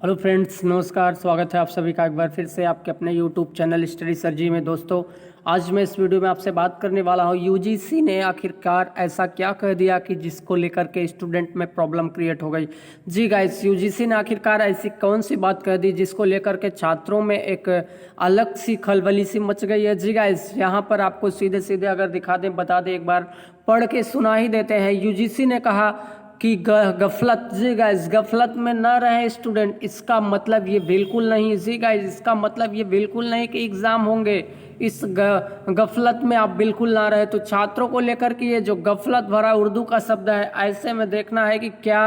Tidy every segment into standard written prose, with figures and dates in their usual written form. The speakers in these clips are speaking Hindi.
हेलो फ्रेंड्स, नमस्कार। स्वागत है आप सभी का एक बार फिर से आपके अपने यूट्यूब चैनल स्टडी सर जी में। दोस्तों, आज मैं इस वीडियो में आपसे बात करने वाला हूँ यूजीसी ने आखिरकार ऐसा क्या कह दिया कि जिसको लेकर के स्टूडेंट में प्रॉब्लम क्रिएट हो गई। जी गाइस, यूजीसी ने आखिरकार ऐसी कौन सी बात कह दी जिसको लेकर के छात्रों में एक अलग सी खलबली सी मच गई है। जी गाइस, यहाँ पर आपको सीधे सीधे अगर दिखा दें, बता दें, एक बार पढ़ के सुना ही देते हैं। यूजीसी ने कहा कि गफलत, जी गाइस, गफलत में न रहे स्टूडेंट। इसका मतलब ये बिल्कुल नहीं, जी गाइस, इसका मतलब ये बिल्कुल नहीं कि एग्ज़ाम होंगे। इस गफलत में आप बिल्कुल ना रहे। तो छात्रों को लेकर के ये जो गफलत भरा उर्दू का शब्द है, ऐसे में देखना है कि क्या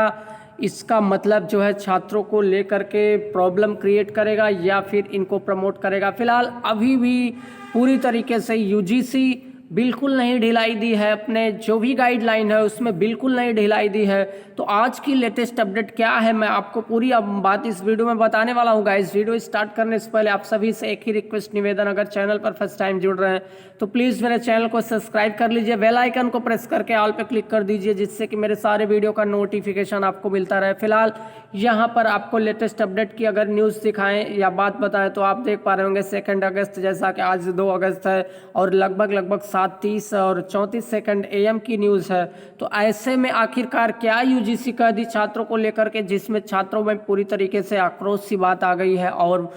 इसका मतलब जो है छात्रों को लेकर के प्रॉब्लम क्रिएट करेगा या फिर इनको प्रमोट करेगा। फिलहाल अभी भी पूरी तरीके से यूजीसी बिल्कुल नहीं ढिलाई दी है, अपने जो भी गाइडलाइन है उसमें बिल्कुल नहीं ढिलाई दी है। तो आज की लेटेस्ट अपडेट क्या है, मैं आपको पूरी अब बात इस वीडियो में बताने वाला हूँ। गाइस, वीडियो स्टार्ट करने से पहले आप सभी से एक ही रिक्वेस्ट, निवेदन, अगर चैनल पर फर्स्ट टाइम जुड़ रहे हैं तो प्लीज़ मेरे चैनल को सब्सक्राइब कर लीजिए, बेल आइकन को प्रेस करके ऑल पे क्लिक कर दीजिए, जिससे कि मेरे सारे वीडियो का नोटिफिकेशन आपको मिलता रहे। फिलहाल यहाँ पर आपको लेटेस्ट अपडेट की अगर न्यूज़ दिखाएं या बात बताएं तो आप देख पा रहे होंगे 2 अगस्त, जैसा कि आज 2 अगस्त है और लगभग 7:30 और 34 सेकंड AM की न्यूज़ है। तो ऐसे में आखिरकार क्या यूजीसी कह दी छात्रों को लेकर के, जिसमें छात्रों में पूरी तरीके से आक्रोश सी बात आ गई है और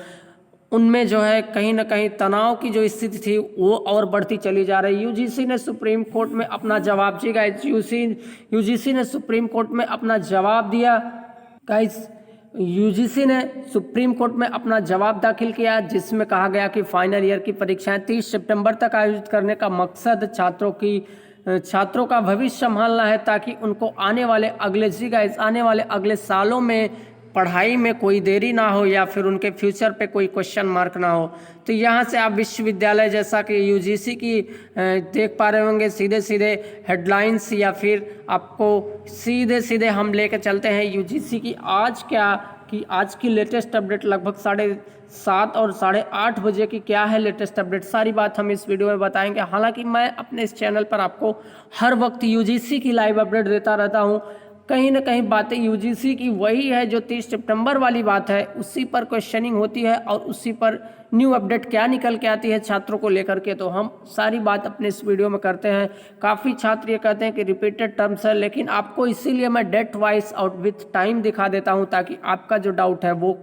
उनमें जो है कहीं ना कहीं तनाव की जो स्थिति थी वो और बढ़ती चली जा रही। यूजीसी ने सुप्रीम कोर्ट में अपना जवाब, जी गाइस, यूजीसी ने सुप्रीम कोर्ट में अपना जवाब दिया। गाइस, यूजीसी ने सुप्रीम कोर्ट में अपना जवाब दाखिल किया, जिसमें कहा गया कि फाइनल ईयर की परीक्षाएं 30 सितंबर तक आयोजित करने का मकसद छात्रों का भविष्य संभालना है, ताकि उनको आने वाले अगले सालों में पढ़ाई में कोई देरी ना हो या फिर उनके फ्यूचर पे कोई क्वेश्चन मार्क ना हो। तो यहाँ से आप विश्वविद्यालय, जैसा कि यूजीसी की देख पा रहे होंगे, सीधे सीधे हेडलाइंस या फिर आपको सीधे सीधे हम लेके चलते हैं यूजीसी की आज की लेटेस्ट अपडेट। लगभग 7:30 और 8:30 बजे की क्या है लेटेस्ट अपडेट, सारी बात हम इस वीडियो में बताएंगे। हालांकि मैं अपने इस चैनल पर आपको हर वक्त यूजीसी की लाइव अपडेट देता रहता हूँ। कहीं ना कहीं बातें यूजीसी की वही है जो 30 सितंबर वाली बात है, उसी पर क्वेश्चनिंग होती है और उसी पर न्यू अपडेट क्या निकल के आती है छात्रों को लेकर के, तो हम सारी बात अपने इस वीडियो में करते हैं। काफ़ी छात्र ये कहते हैं कि रिपीटेड टर्म्स है, लेकिन आपको इसीलिए मैं डेट वाइज और विथ टाइम दिखा देता हूँ, ताकि आपका जो डाउट है वो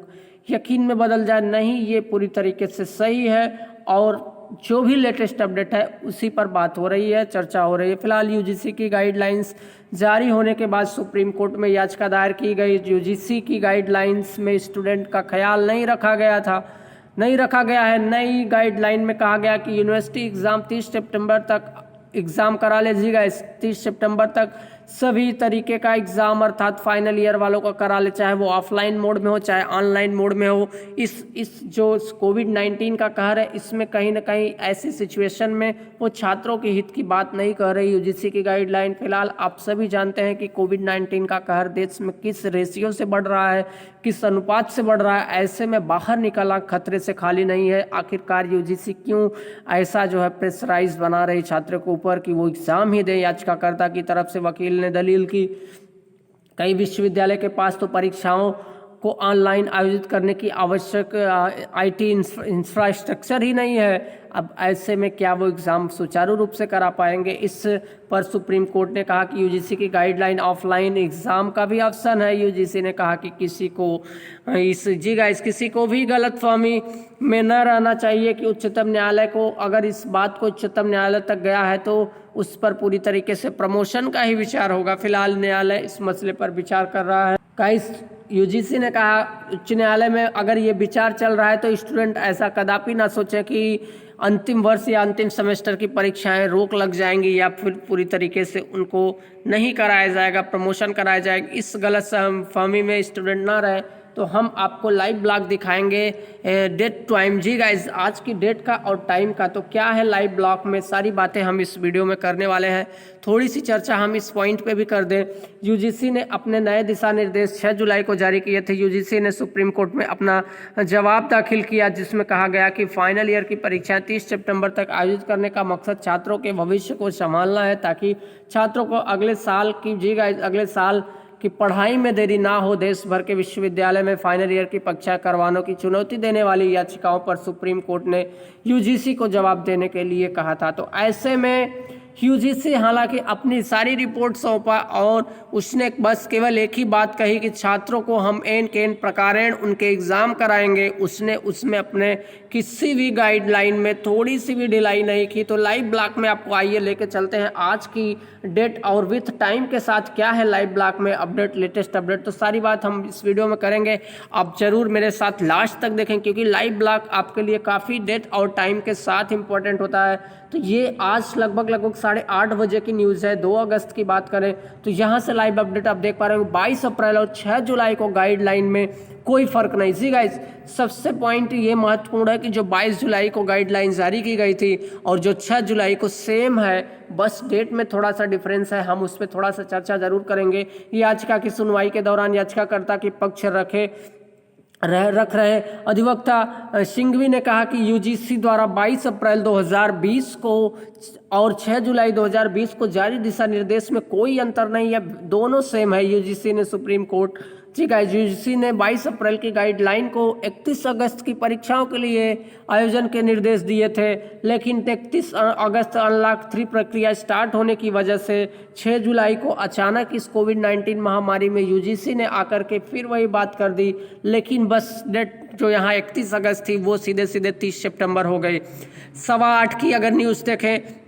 यकीन में बदल जाए। नहीं, ये पूरी तरीके से सही है और जो भी लेटेस्ट अपडेट है उसी पर बात हो रही है, चर्चा हो रही है। फिलहाल यूजीसी की गाइडलाइंस जारी होने के बाद सुप्रीम कोर्ट में याचिका दायर की गई। यूजीसी की गाइडलाइंस में स्टूडेंट का ख्याल नहीं रखा गया है। नई गाइडलाइन में कहा गया कि यूनिवर्सिटी एग्ज़ाम 30 सितंबर तक एग्ज़ाम करा लीजिएगा। 30 सितंबर तक सभी तरीके का एग्ज़ाम अर्थात फाइनल ईयर वालों का करा ले, चाहे वो ऑफलाइन मोड में हो चाहे ऑनलाइन मोड में हो। इस जो कोविड-19 का कहर है, इसमें कहीं ना कहीं ऐसी सिचुएशन में वो छात्रों के हित की बात नहीं कर रही यूजीसी की गाइडलाइन। फिलहाल आप सभी जानते हैं कि कोविड-19 का कहर देश में किस रेशियो से बढ़ रहा है, किस अनुपात से बढ़ रहा है। ऐसे में बाहर निकलना खतरे से खाली नहीं है। आखिरकार यूजीसी क्यों ऐसा जो है प्रेशराइज बना रही छात्रों के ऊपर कि वो एग्ज़ाम ही दे। याचिकाकर्ता की तरफ से वकील ने दलील की, कई विश्वविद्यालय के पास तो परीक्षाओं को ऑनलाइन आयोजित करने की आवश्यक आईटी इंफ्रास्ट्रक्चर ही नहीं है। अब ऐसे में क्या वो एग्ज़ाम सुचारू रूप से करा पाएंगे। इस पर सुप्रीम कोर्ट ने कहा कि यूजीसी की गाइडलाइन ऑफलाइन एग्ज़ाम का भी ऑप्शन है। यूजीसी ने कहा कि किसी को भी गलतफहमी में न रहना चाहिए कि उच्चतम न्यायालय को, अगर इस बात को उच्चतम न्यायालय तक गया है तो उस पर पूरी तरीके से प्रमोशन का ही विचार होगा। फिलहाल न्यायालय इस मसले पर विचार कर रहा है। गाइस, यूजीसी ने कहा उच्च न्यायालय में अगर ये विचार चल रहा है तो स्टूडेंट ऐसा कदापि ना सोचें कि अंतिम वर्ष या अंतिम सेमेस्टर की परीक्षाएं रोक लग जाएंगी या फिर पूरी तरीके से उनको नहीं कराया जाएगा, प्रमोशन कराया जाएगा। इस गलत फहमी में स्टूडेंट ना रहे। तो हम आपको लाइव ब्लॉग दिखाएंगे डेट टाइम। जी गाइस, आज की डेट का और टाइम का तो क्या है लाइव ब्लॉग में, सारी बातें हम इस वीडियो में करने वाले हैं। थोड़ी सी चर्चा हम इस पॉइंट पे भी कर दें। यूजीसी ने अपने नए दिशा निर्देश 6 जुलाई को जारी किए थे। यूजीसी ने सुप्रीम कोर्ट में अपना जवाब दाखिल किया, जिसमें कहा गया कि फाइनल ईयर की परीक्षाएं 30 सितंबर तक आयोजित करने का मकसद छात्रों के भविष्य को संभालना है, ताकि छात्रों को अगले साल कि पढ़ाई में देरी ना हो, देश भर के विश्वविद्यालय में फाइनल ईयर की कक्षाएं करवाने की चुनौती देने वाली याचिकाओं पर सुप्रीम कोर्ट ने यूजीसी को जवाब देने के लिए कहा था। तो ऐसे में यूजीसी हालांकि अपनी सारी रिपोर्ट सौंपा और उसने बस केवल एक ही बात कही कि छात्रों को हम एन के एन प्रकारेण उनके एग्ज़ाम कराएंगे। उसने उसमें अपने किसी भी गाइडलाइन में थोड़ी सी भी ढिलाई नहीं की। तो लाइव ब्लॉक में आपको आइए लेके चलते हैं आज की डेट और विथ टाइम के साथ क्या है लाइव ब्लॉक में अपडेट, लेटेस्ट अपडेट। तो सारी बात हम इस वीडियो में करेंगे, आप जरूर मेरे साथ लास्ट तक देखें क्योंकि लाइव ब्लॉक आपके लिए काफ़ी डेट और टाइम के साथ इंपॉर्टेंट होता है। तो ये आज लगभग 8:30 बजे की न्यूज़ है। 2 अगस्त की बात करें तो यहाँ से लाइव अपडेट आप देख पा रहे हो 22 अप्रैल और 6 जुलाई को गाइडलाइन में कोई फर्क नहीं। जी गाइस, सबसे पॉइंट ये महत्वपूर्ण है कि जो 22 जुलाई को गाइडलाइन जारी की गई थी और जो 6 जुलाई को सेम है, बस डेट में थोड़ा सा डिफरेंस है। हम उस पर थोड़ा सा चर्चा जरूर करेंगे। याचिका की सुनवाई के दौरान याचिकाकर्ता के पक्ष रख रहे अधिवक्ता सिंघवी ने कहा कि यूजीसी द्वारा 22 अप्रैल 2020 को और 6 जुलाई 2020 को जारी दिशा निर्देश में कोई अंतर नहीं है, दोनों सेम है। यूजीसी ने सुप्रीम कोर्ट, ठीक है, यूजीसी ने 22 अप्रैल की गाइडलाइन को 31 अगस्त की परीक्षाओं के लिए आयोजन के निर्देश दिए थे, लेकिन 31 अगस्त अनलॉक 3 प्रक्रिया स्टार्ट होने की वजह से 6 जुलाई को अचानक इस कोविड-19 महामारी में यूजीसी ने आकर के फिर वही बात कर दी। लेकिन बस डेट जो यहाँ 31 अगस्त थी वो सीधे 30 सितंबर हो गई। 8:15 की अगर न्यूज़ देखें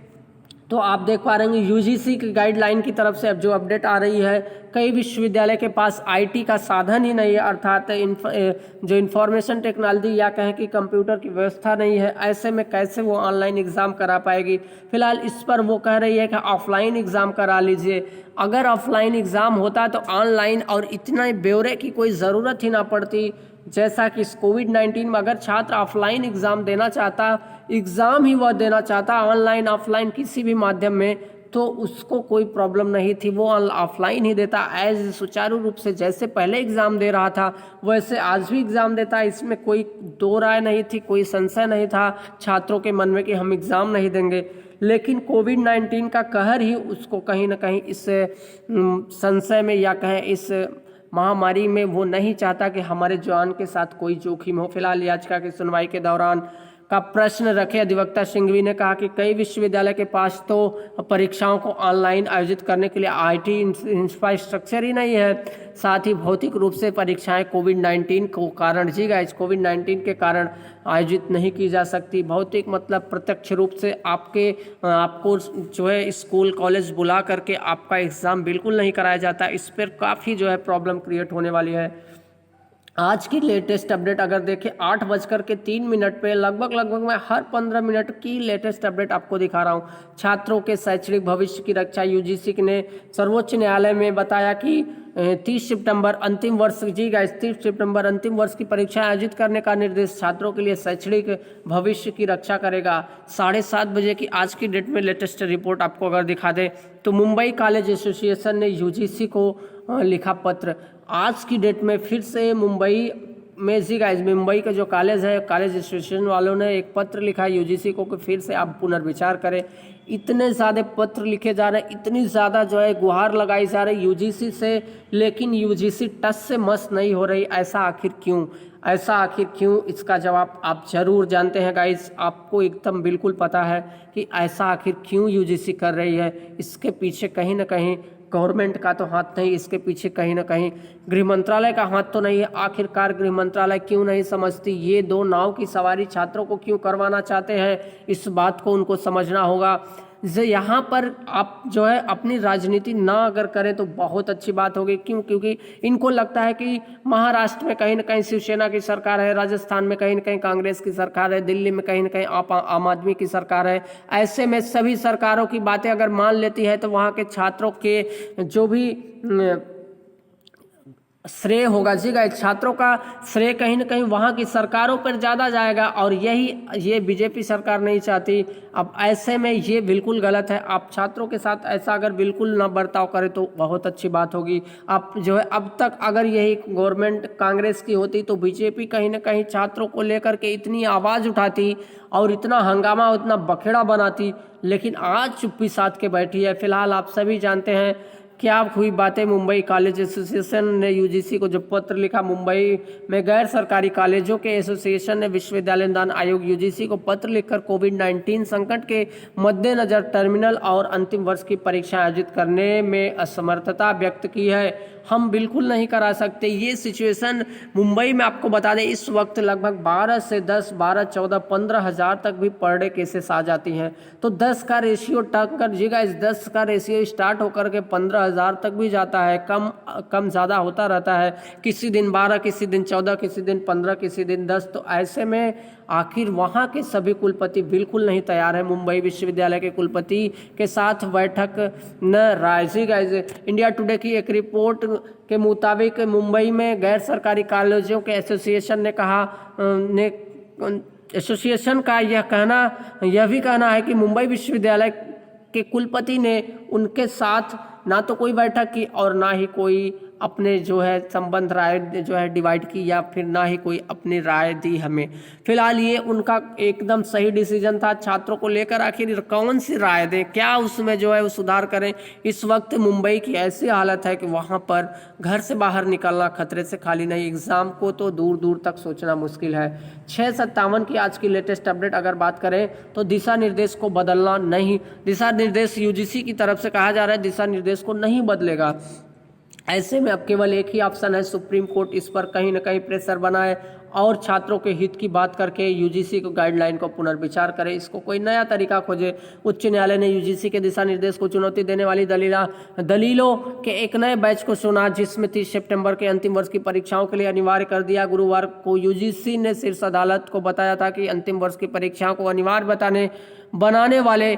तो आप देख पा रहे हैं यूजीसी की गाइडलाइन की तरफ से अब जो अपडेट आ रही है, कई विश्वविद्यालय के पास आईटी का साधन ही नहीं है, अर्थात जो इंफॉर्मेशन टेक्नोलॉजी या कहें कि कंप्यूटर की व्यवस्था नहीं है। ऐसे में कैसे वो ऑनलाइन एग्ज़ाम करा पाएगी। फिलहाल इस पर वो कह रही है कि ऑफलाइन एग्ज़ाम करा लीजिए। अगर ऑफलाइन एग्ज़ाम होता तो ऑनलाइन और इतना ब्यौरे की कोई ज़रूरत ही ना पड़ती। जैसा कि इस कोविड-19 में अगर छात्र ऑफलाइन एग्ज़ाम देना चाहता, एग्ज़ाम ही वह देना चाहता ऑनलाइन ऑफलाइन किसी भी माध्यम में, तो उसको कोई प्रॉब्लम नहीं थी, वो ऑफलाइन ही देता एज सुचारू रूप से जैसे पहले एग्ज़ाम दे रहा था वैसे आज भी एग्ज़ाम देता। इसमें कोई दो राय नहीं थी, कोई संशय नहीं था छात्रों के मन में कि हम एग्ज़ाम नहीं देंगे। लेकिन कोविड-19 का कहर ही उसको कहीं ना कहीं इस संशय में या कहें इस महामारी में वो नहीं चाहता कि हमारे जवान के साथ कोई जोखिम हो। फिलहाल याचिका की सुनवाई के दौरान का प्रश्न रखे अधिवक्ता सिंघवी ने कहा कि कई विश्वविद्यालय के पास तो परीक्षाओं को ऑनलाइन आयोजित करने के लिए आईटी इंफ्रास्ट्रक्चर ही नहीं है, साथ ही भौतिक रूप से परीक्षाएं कोविड-19 को कारण, जी गाइस, कोविड-19 के कारण आयोजित नहीं की जा सकती। भौतिक मतलब प्रत्यक्ष रूप से आपको जो है स्कूल कॉलेज बुला करके आपका एग्ज़ाम बिल्कुल नहीं कराया जाता। इस पर काफ़ी जो है प्रॉब्लम क्रिएट होने वाली है। आज की लेटेस्ट अपडेट अगर देखें 8:03 पे लगभग मैं हर 15 मिनट की लेटेस्ट अपडेट आपको दिखा रहा हूँ। छात्रों के शैक्षणिक भविष्य की रक्षा यूजीसी ने सर्वोच्च न्यायालय में बताया कि 30 सितंबर अंतिम वर्ष, जी गाइस, 30 सितंबर अंतिम वर्ष की परीक्षा आयोजित करने का निर्देश छात्रों के लिए शैक्षणिक भविष्य की रक्षा करेगा। 7:30 बजे की आज की डेट में लेटेस्ट रिपोर्ट आपको अगर दिखा दे तो मुंबई कॉलेज एसोसिएशन ने यूजीसी को लिखा पत्र। आज की डेट में फिर से मुंबई में, जी गाइस, मुंबई का जो कॉलेज है, कॉलेज एसोसिएशन वालों ने एक पत्र लिखा है यूजीसी को कि फिर से आप पुनर्विचार करें। इतने ज़्यादा पत्र लिखे जा रहे हैं, इतनी ज़्यादा जो है गुहार लगाई जा रही यूजीसी से, लेकिन यूजीसी टस से मस नहीं हो रही। ऐसा आखिर क्यों, इसका जवाब आप जरूर जानते हैं गाइस, आपको एकदम बिल्कुल पता है कि ऐसा आखिर क्यों यूजीसी कर रही है। इसके पीछे कहीं ना कहीं गवर्नमेंट का तो हाथ नहीं, इसके पीछे कहीं ना कहीं गृह मंत्रालय का हाथ तो नहीं है। आखिरकार गृह मंत्रालय क्यों नहीं समझती ये दो नाव की सवारी छात्रों को क्यों करवाना चाहते हैं, इस बात को उनको समझना होगा। यहाँ पर आप जो है अपनी राजनीति ना अगर करें तो बहुत अच्छी बात होगी। क्यों? क्योंकि इनको लगता है कि महाराष्ट्र में कहीं ना कहीं शिवसेना की सरकार है, राजस्थान में कहीं ना कहीं कांग्रेस की सरकार है, दिल्ली में कहीं ना कहीं आम आदमी की सरकार है। ऐसे में सभी सरकारों की बातें अगर मान लेती है तो वहाँ के छात्रों के जो भी श्रेय होगा, जी गाइस, छात्रों का श्रेय कहीं ना कहीं वहाँ की सरकारों पर ज़्यादा जाएगा और ये बीजेपी सरकार नहीं चाहती। अब ऐसे में ये बिल्कुल गलत है। आप छात्रों के साथ ऐसा अगर बिल्कुल ना बर्ताव करें तो बहुत अच्छी बात होगी। आप जो है अब तक अगर यही गवर्नमेंट कांग्रेस की होती तो बीजेपी कहीं ना कहीं छात्रों को लेकर के इतनी आवाज़ उठाती और इतना हंगामा, इतना बखेड़ा बनाती, लेकिन आज चुप्पी साध के बैठी है। फिलहाल आप सभी जानते हैं क्या हुई बातें। मुंबई कॉलेज एसोसिएशन ने यूजीसी को जो पत्र लिखा, मुंबई में गैर सरकारी कॉलेजों के एसोसिएशन ने विश्वविद्यालय अनुदान आयोग यूजीसी को पत्र लिखकर कोविड-19 संकट के मद्देनजर टर्मिनल और अंतिम वर्ष की परीक्षा आयोजित करने में असमर्थता व्यक्त की है। हम बिल्कुल नहीं करा सकते। ये सिचुएशन मुंबई में आपको बता दें इस वक्त लगभग 12 से 10, 12, 14, 15 हज़ार तक भी पर डे केसेस आ जाती हैं। तो 10 का रेशियो टक कर जीगा, इस 10 का रेशियो स्टार्ट होकर के 15,000 तक भी जाता है। कम ज़्यादा होता रहता है, किसी दिन 12, किसी दिन 14, किसी दिन 15, किसी दिन 10। तो ऐसे में आखिर वहाँ के सभी कुलपति बिल्कुल नहीं तैयार है मुंबई विश्वविद्यालय के कुलपति के साथ बैठक न राजी। गाइस, इंडिया टुडे की एक रिपोर्ट के मुताबिक मुंबई में गैर सरकारी कॉलेजों के एसोसिएशन ने कहा एसोसिएशन का यह भी कहना है कि मुंबई विश्वविद्यालय के कुलपति ने उनके साथ ना तो कोई बैठक की और ना ही कोई अपने जो है संबंध राय जो है डिवाइड की, या फिर ना ही कोई अपनी राय दी हमें। फिलहाल ये उनका एकदम सही डिसीजन था। छात्रों को लेकर आखिर कौन सी राय दें, क्या उसमें जो है वो सुधार करें। इस वक्त मुंबई की ऐसी हालत है कि वहाँ पर घर से बाहर निकलना खतरे से खाली नहीं, एग्ज़ाम को तो दूर दूर तक सोचना मुश्किल है। 6:57 की आज की लेटेस्ट अपडेट अगर बात करें तो दिशा निर्देश को बदलना नहीं, दिशा निर्देश यूजीसी की तरफ से कहा जा रहा है दिशा निर्देश को नहीं बदलेगा। ऐसे में अब केवल एक ही ऑप्शन है, सुप्रीम कोर्ट इस पर कहीं ना कहीं प्रेशर बनाए और छात्रों के हित की बात करके यूजीसी को गाइडलाइन को पुनर्विचार करे, इसको कोई नया तरीका खोजे। उच्च न्यायालय ने यूजीसी के दिशा निर्देश को चुनौती देने वाली दलीलों के एक नए बैच को सुना, जिसमें 30 सितंबर के अंतिम वर्ष की परीक्षाओं के लिए अनिवार्य कर दिया। गुरुवार को यूजीसी ने शीर्ष अदालत को बताया था कि अंतिम वर्ष की परीक्षाओं को अनिवार्य बनाने वाले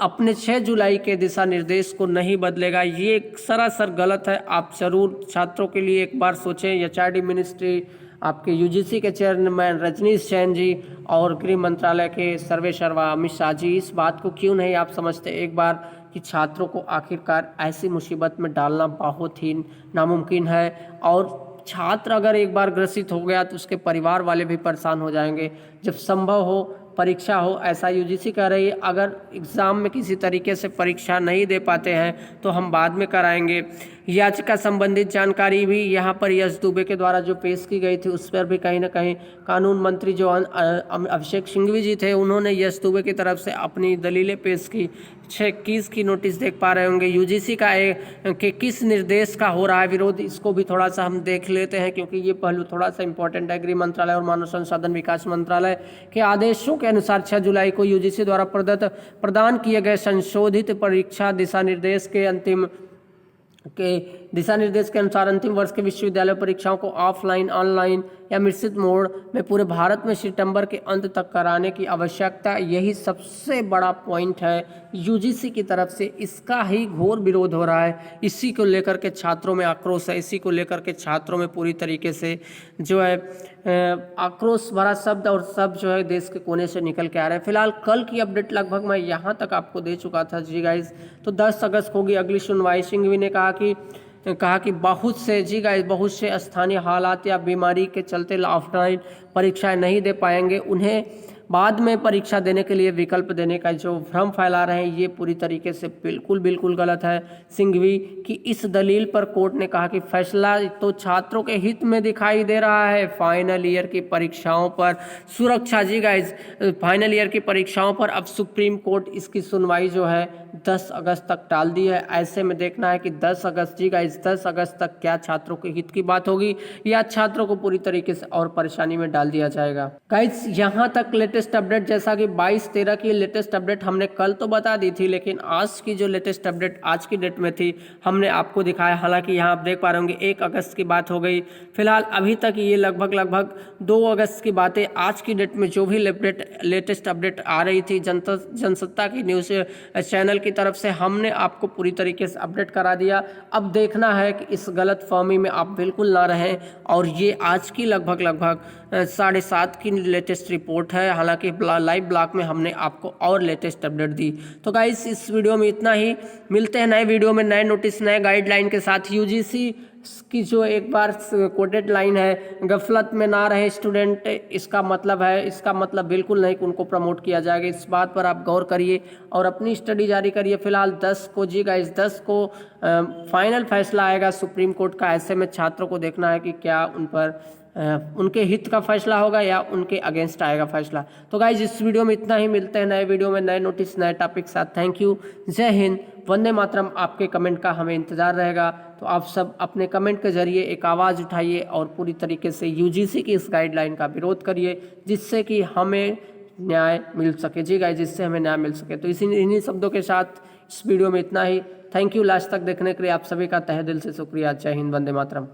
अपने 6 जुलाई के दिशा निर्देश को नहीं बदलेगा। ये सरासर गलत है। आप जरूर छात्रों के लिए एक बार सोचें। एचआरडी मिनिस्ट्री, आपके यूजीसी के चेयरमैन रजनीश जैन जी और गृह मंत्रालय के सर्वेसर्वा अमित शाह जी, इस बात को क्यों नहीं आप समझते एक बार कि छात्रों को आखिरकार ऐसी मुसीबत में डालना बहुत ही नामुमकिन है। और छात्र अगर एक बार ग्रसित हो गया तो उसके परिवार वाले भी परेशान हो जाएंगे। जब संभव हो परीक्षा हो, ऐसा यूजीसी कह रही है। अगर एग्ज़ाम में किसी तरीके से परीक्षा नहीं दे पाते हैं तो हम बाद में कराएंगे। याचिका संबंधित जानकारी भी यहाँ पर यश दुबे के द्वारा जो पेश की गई थी उस पर भी कहीं ना कहीं कानून मंत्री जो अभिषेक सिंघवी जी थे उन्होंने यश दुबे की तरफ से अपनी दलीलें पेश की। 6 की नोटिस देख पा रहे होंगे। यूजीसी का कि किस निर्देश का हो रहा है विरोध, इसको भी थोड़ा सा हम देख लेते हैं क्योंकि ये पहलू थोड़ा सा इंपॉर्टेंट है। गृह मंत्रालय और मानव संसाधन विकास मंत्रालय के आदेशों के अनुसार 6 जुलाई को यूजीसी द्वारा प्रदान किए गए संशोधित परीक्षा दिशा निर्देश के अनुसार अंतिम वर्ष के विश्वविद्यालय परीक्षाओं को ऑफलाइन, ऑनलाइन या मिश्रित मोड में पूरे भारत में सितंबर के अंत तक कराने की आवश्यकता, यही सबसे बड़ा पॉइंट है यूजीसी की तरफ से। इसका ही घोर विरोध हो रहा है। इसी को लेकर के छात्रों में आक्रोश है। इसी को लेकर के छात्रों में पूरी तरीके से जो है आक्रोश भरा शब्द और सब जो है देश के कोने से निकल के आ रहे हैं। फिलहाल कल की अपडेट लगभग मैं यहाँ तक आपको दे चुका था जी गाइस। तो 10 अगस्त होगी अगली सुनवाई। सिंघवी ने कहा कि बहुत से स्थानीय हालात या बीमारी के चलते ऑफलाइन परीक्षाएं नहीं दे पाएंगे। उन्हें बाद में परीक्षा देने के लिए विकल्प देने का जो भ्रम फैला रहे हैं ये पूरी तरीके से बिल्कुल गलत है। सिंघवी की इस दलील पर कोर्ट ने कहा कि फैसला तो छात्रों के हित में दिखाई दे रहा है। फाइनल ईयर की परीक्षाओं पर सुरक्षा, जी गाइस, फाइनल ईयर की परीक्षाओं पर अब सुप्रीम कोर्ट इसकी सुनवाई जो है 10 अगस्त तक टाल दी है। ऐसे में देखना है कि 10 अगस्त, जी गाइस, 10 अगस्त तक क्या छात्रों के हित की बात होगी या छात्रों को पूरी तरीके से और परेशानी में डाल दिया जाएगा। गाइस, यहाँ तक लेटेस्ट अपडेट, जैसा कि 22-13 की लेटेस्ट अपडेट हमने कल तो बता दी थी, लेकिन आज की जो लेटेस्ट अपडेट आज की डेट में थी हमने आपको दिखाया। हालांकि यहाँ आप देख पा रहे होंगे 1 अगस्त की बात हो गई। फिलहाल अभी तक ये लगभग 2 अगस्त की बातें। आज की डेट में जो भी लेटेस्ट अपडेट आ रही थी जनसत्ता की न्यूज़ चैनल की तरफ से हमने आपको पूरी तरीके से अपडेट करा दिया। अब देखना है कि इस गलतफहमी में आप बिल्कुल ना रहें। और ये आज की लगभग 7:30 की लेटेस्ट रिपोर्ट है। हालांकि लाइव ब्लॉग में हमने आपको और लेटेस्ट अपडेट दी। तो गाइस, इस वीडियो में इतना ही। मिलते हैं नए वीडियो में, नए नोटिस, नए गाइडलाइन के साथ। यूजीसी की जो एक बार कोटेड लाइन है, गफलत में ना रहे स्टूडेंट, इसका मतलब बिल्कुल नहीं कि उनको प्रमोट किया जाएगा। इस बात पर आप गौर करिए और अपनी स्टडी जारी करिए। फिलहाल 10 को जी गाइस 10 को फाइनल फैसला आएगा सुप्रीम कोर्ट का। ऐसे में छात्रों को देखना है कि क्या उन पर उनके हित का फैसला होगा या उनके अगेंस्ट आएगा फैसला। तो गाइज इस वीडियो में इतना ही, मिलते हैं नए वीडियो में नए नोटिस नए टॉपिक साथ। थैंक यू, जय हिंद, वंदे मातरम। आपके कमेंट का हमें इंतजार रहेगा। तो आप सब अपने कमेंट के जरिए एक आवाज़ उठाइए और पूरी तरीके से यूजीसी की इस गाइडलाइन का विरोध करिए, जिससे कि हमें न्याय मिल सके। जी गाइज, जिससे हमें न्याय मिल सके। तो इन्हीं शब्दों के साथ इस वीडियो में इतना ही। थैंक यू लास्ट तक देखने के लिए आप सभी का तहे दिल से शुक्रिया। जय हिंद, वंदे मातरम।